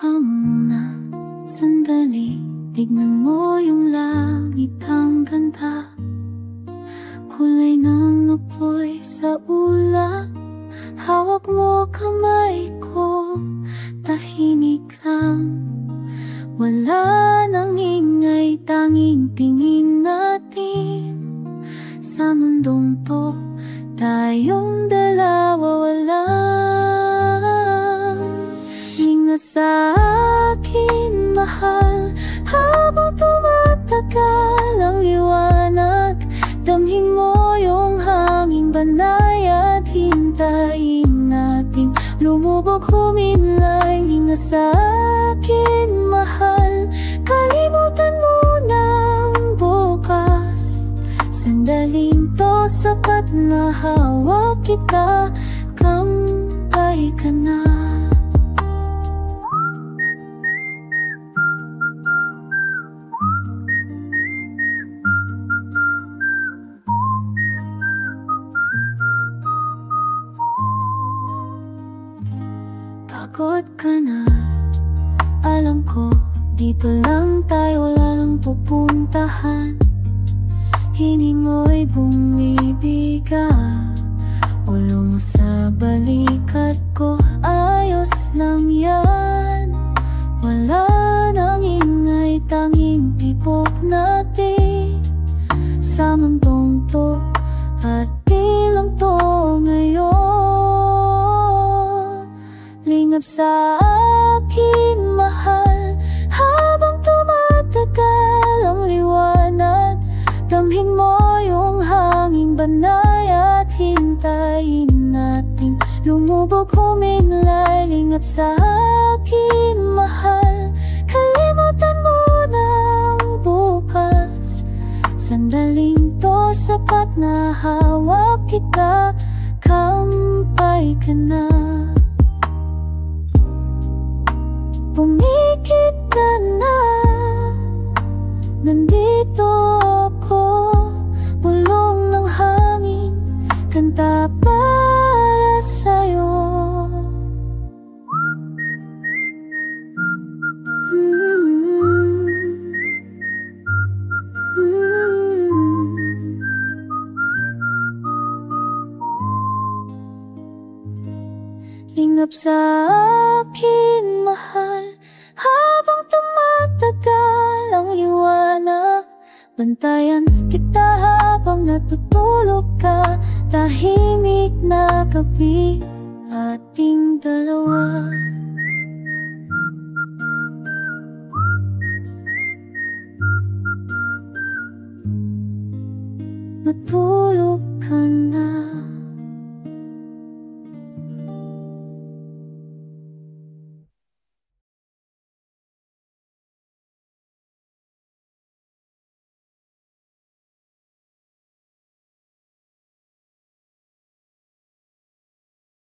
ka muna, sandali. Tignan mo yung langit, ang ganda. Kulay ng apoy sa ulap. Hawak mo kamay ko, tahimik lang. Wala nang ingay, tanging tingin natin. Sa mundong to, tayong dalawa, walang hinga sa akin, mahal. Habang tumatagal ang liwanag, damhin mo yung hanging banay at hintayin natin lumubog, humilay. Hinga sa akin, mahal. Kalimutan mo ng bukas. Sandaling to, sapat na hawak kita. Kampay ka na. Pagod ka na, alam ko. Dito lang tayo, wala nang pupuntahan. Hindi mo'y bumibigat. Ulong sa balikat ko, ayos lang yan. Wala nang ingay, tanging tibok natin. Sa mundong to, at di lang to ngayon. Lingap sa akin, mahal. Habang tumatagal ang liwanag, damhin mo yung hanging banay at hintayin natin lumubog, humilay. Lingap sa akin, mahal. Kalimutan mo ng bukas. Sandaling to, sapat na hawak kita. Kampay ka na. Pumikit ka na. Nandito ako, bulong ng hangin, kanta para sa'yo. Lingap sa akin, mahal. Habang tumatagal ang liwanag, bantayan kita habang natutulog ka. Tahimik na gabi, ating dalawa. Matulog ka na.